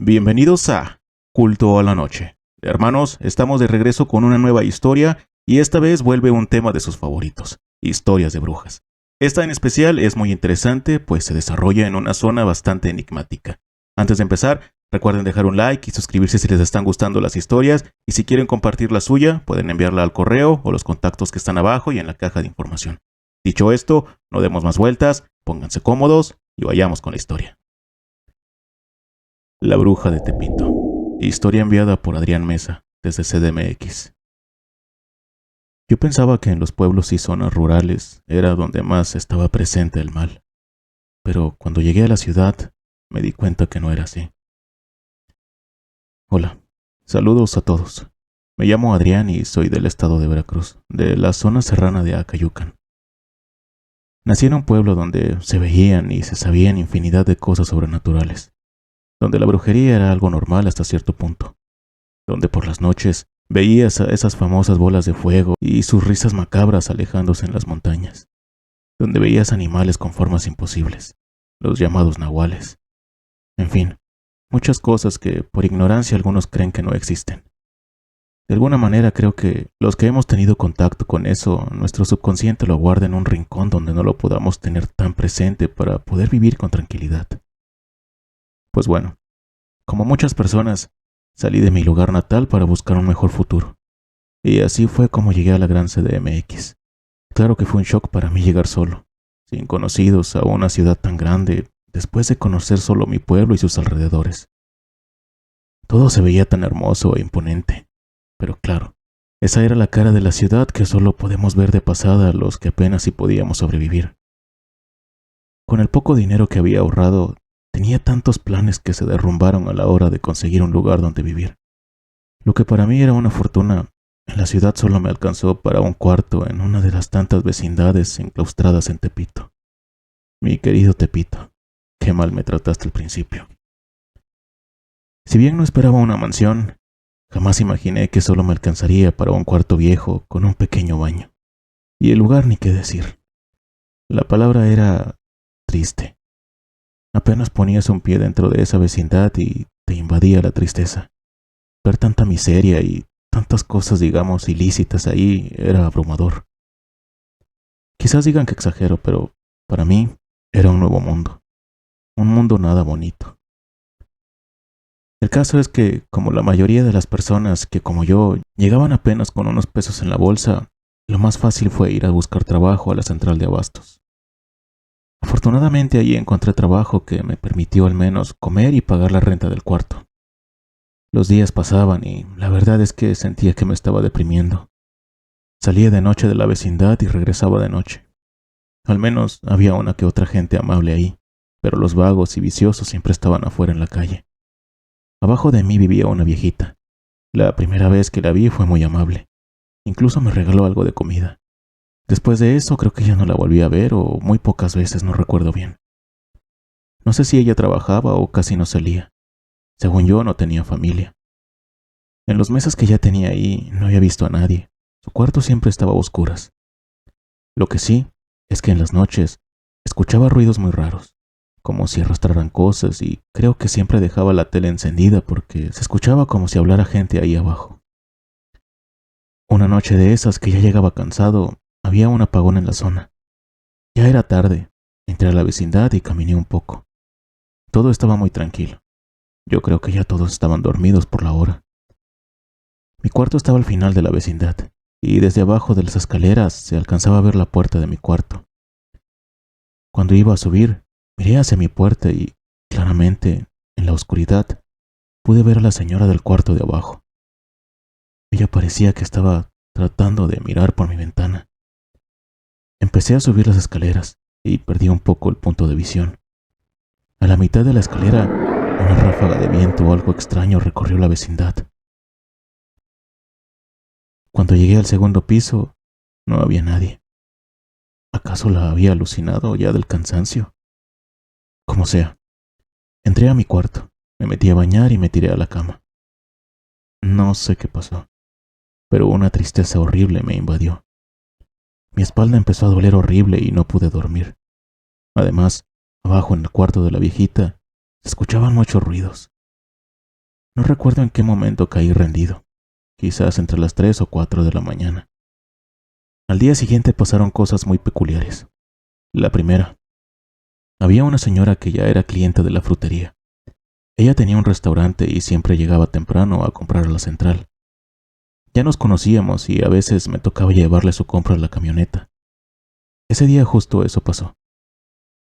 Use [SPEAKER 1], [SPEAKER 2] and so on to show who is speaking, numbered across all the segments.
[SPEAKER 1] Bienvenidos a Culto a la Noche. Hermanos, estamos de regreso con una nueva historia y esta vez vuelve un tema de sus favoritos, historias de brujas. Esta en especial es muy interesante pues se desarrolla en una zona bastante enigmática. Antes de empezar, recuerden dejar un like y suscribirse si les están gustando las historias y si quieren compartir la suya, pueden enviarla al correo o los contactos que están abajo y en la caja de información. Dicho esto, no demos más vueltas, pónganse cómodos y vayamos con la historia. La bruja de Tepito. Historia enviada por Adrián Mesa, desde CDMX. Yo pensaba que en los pueblos y zonas rurales era donde más estaba presente el mal. Pero cuando llegué a la ciudad, me di cuenta que no era así. Hola, saludos a todos. Me llamo Adrián y soy del estado de Veracruz, de la zona serrana de Acayucan. Nací en un pueblo donde se veían y se sabían infinidad de cosas sobrenaturales, donde la brujería era algo normal hasta cierto punto, donde por las noches veías a esas famosas bolas de fuego y sus risas macabras alejándose en las montañas, donde veías animales con formas imposibles, los llamados nahuales. En fin, muchas cosas que por ignorancia algunos creen que no existen. De alguna manera creo que los que hemos tenido contacto con eso, nuestro subconsciente lo guarda en un rincón donde no lo podamos tener tan presente para poder vivir con tranquilidad. Pues bueno, como muchas personas, salí de mi lugar natal para buscar un mejor futuro. Y así fue como llegué a la gran CDMX. Claro que fue un shock para mí llegar solo, sin conocidos, a una ciudad tan grande, después de conocer solo mi pueblo y sus alrededores. Todo se veía tan hermoso e imponente, pero claro, esa era la cara de la ciudad que solo podemos ver de pasada los que apenas si podíamos sobrevivir. Con el poco dinero que había ahorrado, tenía tantos planes que se derrumbaron a la hora de conseguir un lugar donde vivir. Lo que para mí era una fortuna, en la ciudad solo me alcanzó para un cuarto en una de las tantas vecindades enclaustradas en Tepito. Mi querido Tepito, qué mal me trataste al principio. Si bien no esperaba una mansión, jamás imaginé que solo me alcanzaría para un cuarto viejo con un pequeño baño. Y el lugar ni qué decir. La palabra era triste. Apenas ponías un pie dentro de esa vecindad y te invadía la tristeza. Ver tanta miseria y tantas cosas, digamos, ilícitas ahí era abrumador. Quizás digan que exagero, pero para mí era un nuevo mundo. Un mundo nada bonito. El caso es que, como la mayoría de las personas que como yo llegaban apenas con unos pesos en la bolsa, lo más fácil fue ir a buscar trabajo a la central de abastos. Afortunadamente allí encontré trabajo que me permitió al menos comer y pagar la renta del cuarto. Los días pasaban y la verdad es que sentía que me estaba deprimiendo. Salía de noche de la vecindad y regresaba de noche. Al menos había una que otra gente amable ahí, pero los vagos y viciosos siempre estaban afuera en la calle. Abajo de mí vivía una viejita. La primera vez que la vi fue muy amable. Incluso me regaló algo de comida. Después de eso creo que ya no la volví a ver o muy pocas veces, no recuerdo bien. No sé si ella trabajaba o casi no salía. Según yo no tenía familia. En los meses que ya tenía ahí no había visto a nadie. Su cuarto siempre estaba a oscuras. Lo que sí es que en las noches escuchaba ruidos muy raros, como si arrastraran cosas y creo que siempre dejaba la tele encendida porque se escuchaba como si hablara gente ahí abajo. Una noche de esas que ya llegaba cansado, había un apagón en la zona. Ya era tarde, entré a la vecindad y caminé un poco. Todo estaba muy tranquilo. Yo creo que ya todos estaban dormidos por la hora. Mi cuarto estaba al final de la vecindad, y desde abajo de las escaleras se alcanzaba a ver la puerta de mi cuarto. Cuando iba a subir, miré hacia mi puerta y, claramente, en la oscuridad, pude ver a la señora del cuarto de abajo. Ella parecía que estaba tratando de mirar por mi ventana. Empecé a subir las escaleras y perdí un poco el punto de visión. A la mitad de la escalera, una ráfaga de viento o algo extraño recorrió la vecindad. Cuando llegué al segundo piso, no había nadie. ¿Acaso la había alucinado ya del cansancio? Como sea, entré a mi cuarto, me metí a bañar y me tiré a la cama. No sé qué pasó, pero una tristeza horrible me invadió. Mi espalda empezó a doler horrible y no pude dormir. Además, abajo en el cuarto de la viejita, se escuchaban muchos ruidos. No recuerdo en qué momento caí rendido, quizás entre las 3 o 4 de la mañana. Al día siguiente pasaron cosas muy peculiares. La primera, había una señora que ya era cliente de la frutería. Ella tenía un restaurante y siempre llegaba temprano a comprar a la central. Ya nos conocíamos y a veces me tocaba llevarle su compra a la camioneta. Ese día justo eso pasó.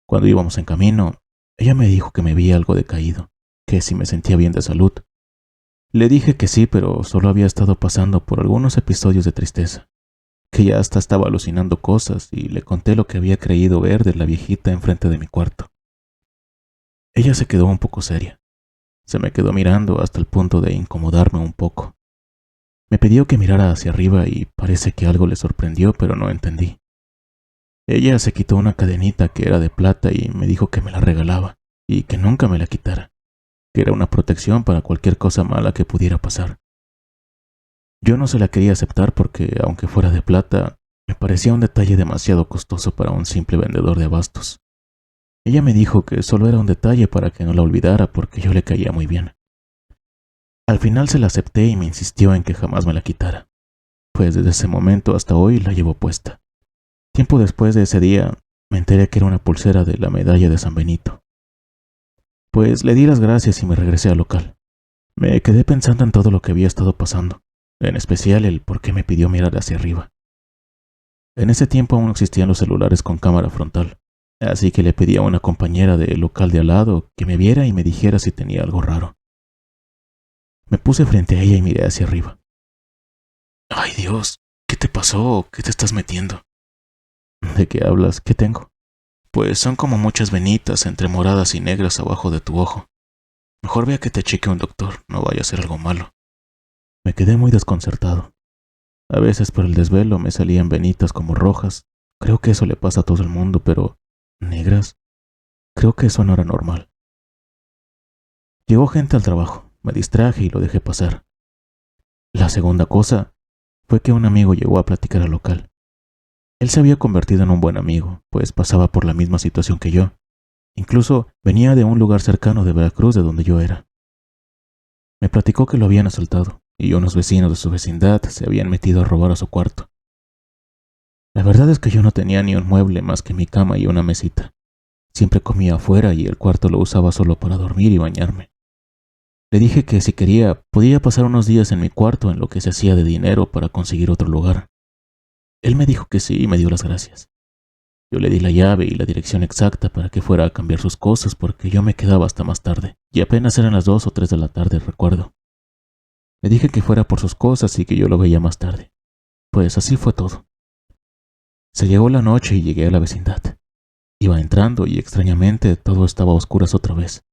[SPEAKER 1] Cuando íbamos en camino, ella me dijo que me veía algo decaído, que si me sentía bien de salud. Le dije que sí, pero solo había estado pasando por algunos episodios de tristeza, que ya hasta estaba alucinando cosas y le conté lo que había creído ver de la viejita enfrente de mi cuarto. Ella se quedó un poco seria. Se me quedó mirando hasta el punto de incomodarme un poco. Me pidió que mirara hacia arriba y parece que algo le sorprendió, pero no entendí. Ella se quitó una cadenita que era de plata y me dijo que me la regalaba y que nunca me la quitara, que era una protección para cualquier cosa mala que pudiera pasar. Yo no se la quería aceptar porque, aunque fuera de plata, me parecía un detalle demasiado costoso para un simple vendedor de abastos. Ella me dijo que solo era un detalle para que no la olvidara porque yo le caía muy bien. Al final se la acepté y me insistió en que jamás me la quitara, pues desde ese momento hasta hoy la llevo puesta. Tiempo después de ese día, me enteré que era una pulsera de la medalla de San Benito. Pues le di las gracias y me regresé al local. Me quedé pensando en todo lo que había estado pasando, en especial el por qué me pidió mirar hacia arriba. En ese tiempo aún no existían los celulares con cámara frontal, así que le pedí a una compañera del local de al lado que me viera y me dijera si tenía algo raro. Me puse frente a ella y miré hacia arriba. ¡Ay, Dios! ¿Qué te pasó? ¿Qué te estás metiendo? ¿De qué hablas? ¿Qué tengo? Pues son como muchas venitas entre moradas y negras abajo de tu ojo. Mejor ve a que te cheque un doctor, no vaya a ser algo malo. Me quedé muy desconcertado. A veces por el desvelo me salían venitas como rojas. Creo que eso le pasa a todo el mundo, pero ¿negras? Creo que eso no era normal. Llegó gente al trabajo, me distraje y lo dejé pasar. La segunda cosa fue que un amigo llegó a platicar al local. Él se había convertido en un buen amigo, pues pasaba por la misma situación que yo. Incluso venía de un lugar cercano de Veracruz de donde yo era. Me platicó que lo habían asaltado y unos vecinos de su vecindad se habían metido a robar a su cuarto. La verdad es que yo no tenía ni un mueble más que mi cama y una mesita. Siempre comía afuera y el cuarto lo usaba solo para dormir y bañarme. Le dije que si quería podía pasar unos días en mi cuarto en lo que se hacía de dinero para conseguir otro lugar. Él me dijo que sí y me dio las gracias. Yo le di la llave y la dirección exacta para que fuera a cambiar sus cosas porque yo me quedaba hasta más tarde, y apenas eran las 2 o 3 de la tarde, recuerdo. Le dije que fuera por sus cosas y que yo lo veía más tarde. Pues así fue todo. Se llegó la noche y llegué a la vecindad. Iba entrando y extrañamente todo estaba a oscuras otra vez.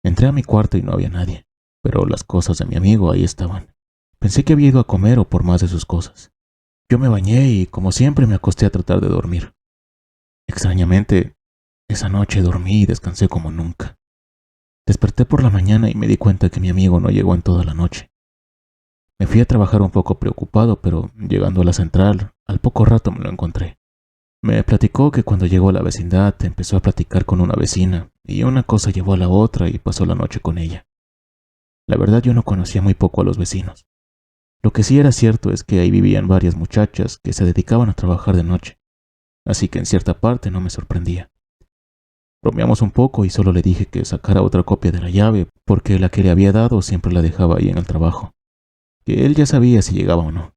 [SPEAKER 1] Entré a mi cuarto y no había nadie, pero las cosas de mi amigo ahí estaban. Pensé que había ido a comer o por más de sus cosas. Yo me bañé y, como siempre, me acosté a tratar de dormir. Extrañamente, esa noche dormí y descansé como nunca. Desperté por la mañana y me di cuenta que mi amigo no llegó en toda la noche. Me fui a trabajar un poco preocupado, pero llegando a la central, al poco rato me lo encontré. Me platicó que cuando llegó a la vecindad empezó a platicar con una vecina y una cosa llevó a la otra y pasó la noche con ella. La verdad yo no conocía muy poco a los vecinos. Lo que sí era cierto es que ahí vivían varias muchachas que se dedicaban a trabajar de noche, así que en cierta parte no me sorprendía. Bromeamos un poco y solo le dije que sacara otra copia de la llave porque la que le había dado siempre la dejaba ahí en el trabajo, que él ya sabía si llegaba o no,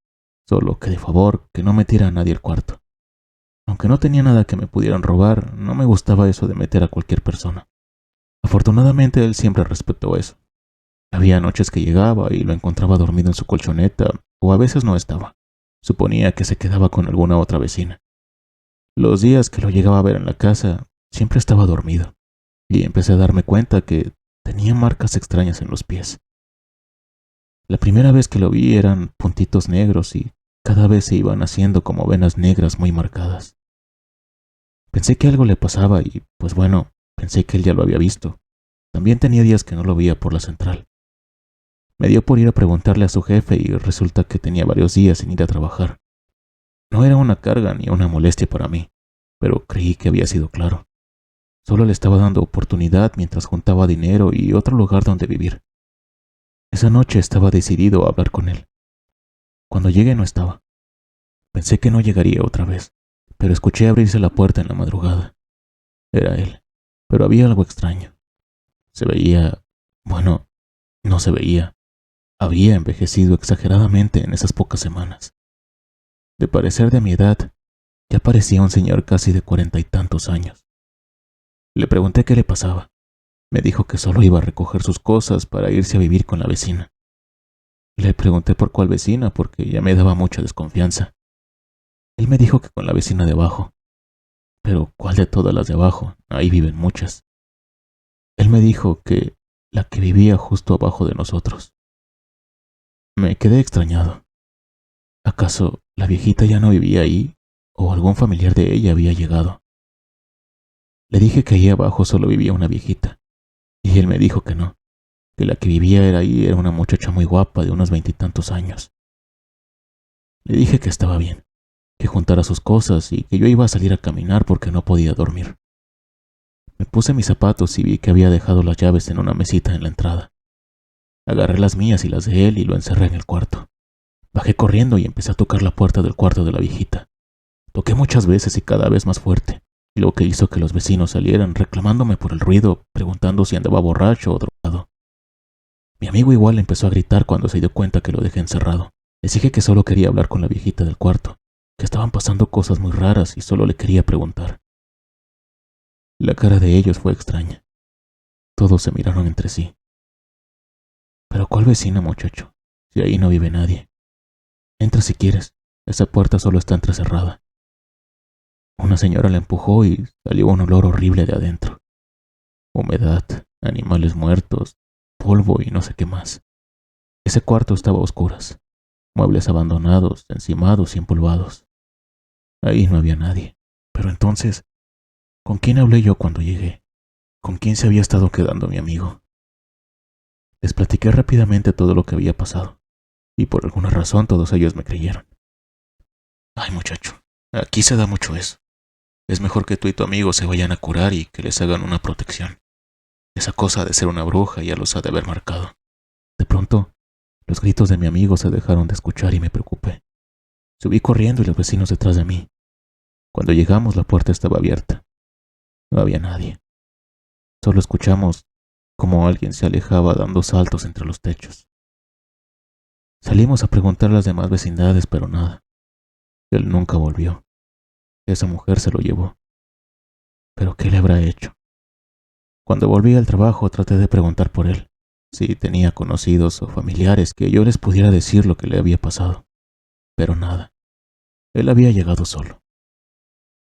[SPEAKER 1] solo que de favor que no metiera a nadie al cuarto. Aunque no tenía nada que me pudieran robar, no me gustaba eso de meter a cualquier persona. Afortunadamente él siempre respetó eso. Había noches que llegaba y lo encontraba dormido en su colchoneta, o a veces no estaba. Suponía que se quedaba con alguna otra vecina. Los días que lo llegaba a ver en la casa, siempre estaba dormido, y empecé a darme cuenta que tenía marcas extrañas en los pies. La primera vez que lo vi eran puntitos negros y cada vez se iban haciendo como venas negras muy marcadas. Pensé que algo le pasaba y, pues bueno, pensé que él ya lo había visto. También tenía días que no lo veía por la central. Me dio por ir a preguntarle a su jefe y resulta que tenía varios días sin ir a trabajar. No era una carga ni una molestia para mí, pero creí que había sido claro. Solo le estaba dando oportunidad mientras juntaba dinero y otro lugar donde vivir. Esa noche estaba decidido a hablar con él. Cuando llegué no estaba. Pensé que no llegaría otra vez, pero escuché abrirse la puerta en la madrugada. Era él, pero había algo extraño. Se veía, bueno, no se veía. Había envejecido exageradamente en esas pocas semanas. De parecer de mi edad, ya parecía un señor casi de 40 y tantos años. Le pregunté qué le pasaba. Me dijo que solo iba a recoger sus cosas para irse a vivir con la vecina. Le pregunté por cuál vecina porque ya me daba mucha desconfianza. Él me dijo que con la vecina de abajo. Pero ¿cuál de todas las de abajo? Ahí viven muchas. Él me dijo que la que vivía justo abajo de nosotros. Me quedé extrañado. ¿Acaso la viejita ya no vivía ahí o algún familiar de ella había llegado? Le dije que ahí abajo solo vivía una viejita, y él me dijo que no, que la que vivía ahí era una muchacha muy guapa de unos 20 y tantos años. Le dije que estaba bien, que juntara sus cosas y que yo iba a salir a caminar porque no podía dormir. Me puse mis zapatos y vi que había dejado las llaves en una mesita en la entrada. Agarré las mías y las de él y lo encerré en el cuarto. Bajé corriendo y empecé a tocar la puerta del cuarto de la viejita. Toqué muchas veces y cada vez más fuerte, lo que hizo que los vecinos salieran reclamándome por el ruido, preguntando si andaba borracho o drogado. Mi amigo igual empezó a gritar cuando se dio cuenta que lo dejé encerrado. Les dije que solo quería hablar con la viejita del cuarto, que estaban pasando cosas muy raras y solo le quería preguntar. La cara de ellos fue extraña. Todos se miraron entre sí. ¿Pero cuál vecina, muchacho? Si ahí no vive nadie. Entra si quieres. Esa puerta solo está entrecerrada. Una señora la empujó y salió un olor horrible de adentro. Humedad, animales muertos, polvo y no sé qué más. Ese cuarto estaba a oscuras. Muebles abandonados, encimados y empolvados. Ahí no había nadie. Pero entonces, ¿con quién hablé yo cuando llegué? ¿Con quién se había estado quedando mi amigo? Les platiqué rápidamente todo lo que había pasado, y por alguna razón todos ellos me creyeron. Ay, muchacho, aquí se da mucho eso. Es mejor que tú y tu amigo se vayan a curar y que les hagan una protección. Esa cosa de ser una bruja ya los ha de haber marcado. De pronto, los gritos de mi amigo se dejaron de escuchar y me preocupé. Subí corriendo y los vecinos detrás de mí. Cuando llegamos, la puerta estaba abierta. No había nadie. Solo escuchamos cómo alguien se alejaba dando saltos entre los techos. Salimos a preguntar a las demás vecindades, pero nada. Él nunca volvió. Esa mujer se lo llevó. ¿Pero qué le habrá hecho? Cuando volví al trabajo traté de preguntar por él, si tenía conocidos o familiares que yo les pudiera decir lo que le había pasado. Pero nada. Él había llegado solo.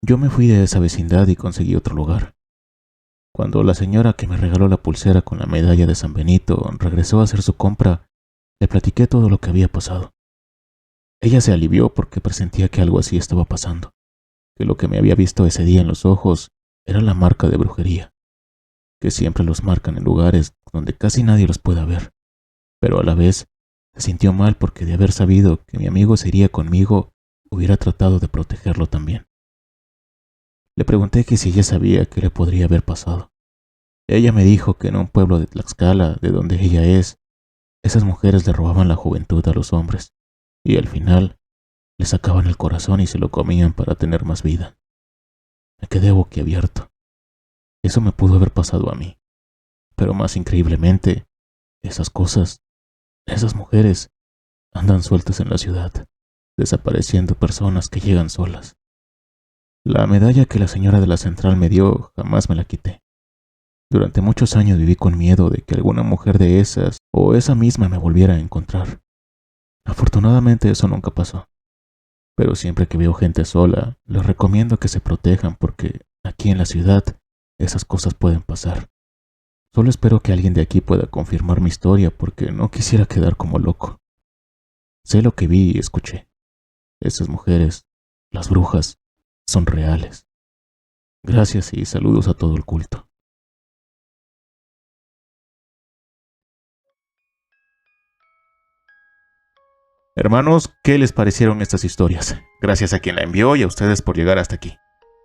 [SPEAKER 1] Yo me fui de esa vecindad y conseguí otro lugar. Cuando la señora que me regaló la pulsera con la medalla de San Benito regresó a hacer su compra, le platiqué todo lo que había pasado. Ella se alivió porque presentía que algo así estaba pasando, que lo que me había visto ese día en los ojos era la marca de brujería, que siempre los marcan en lugares donde casi nadie los pueda ver, pero a la vez se sintió mal porque de haber sabido que mi amigo se iría conmigo, hubiera tratado de protegerlo también. Le pregunté que si ella sabía qué le podría haber pasado. Ella me dijo que en un pueblo de Tlaxcala, de donde ella es, esas mujeres le robaban la juventud a los hombres, y al final le sacaban el corazón y se lo comían para tener más vida. Me quedé boquiabierto. Eso me pudo haber pasado a mí. Pero más increíblemente, esas cosas, esas mujeres, andan sueltas en la ciudad, desapareciendo personas que llegan solas. La medalla que la señora de la central me dio jamás me la quité. Durante muchos años viví con miedo de que alguna mujer de esas o esa misma me volviera a encontrar. Afortunadamente eso nunca pasó. Pero siempre que veo gente sola, les recomiendo que se protejan porque aquí en la ciudad esas cosas pueden pasar. Solo espero que alguien de aquí pueda confirmar mi historia porque no quisiera quedar como loco. Sé lo que vi y escuché. Esas mujeres, las brujas, son reales. Gracias y saludos a todo el culto. Hermanos, ¿qué les parecieron estas historias? Gracias a quien la envió y a ustedes por llegar hasta aquí.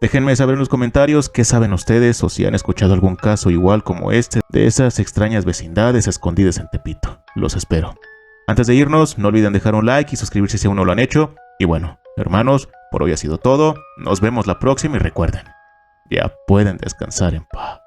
[SPEAKER 1] Déjenme saber en los comentarios qué saben ustedes o si han escuchado algún caso igual como este de esas extrañas vecindades escondidas en Tepito. Los espero. Antes de irnos, no olviden dejar un like y suscribirse si aún no lo han hecho. Y bueno, hermanos, por hoy ha sido todo. Nos vemos la próxima y recuerden, ya pueden descansar en paz.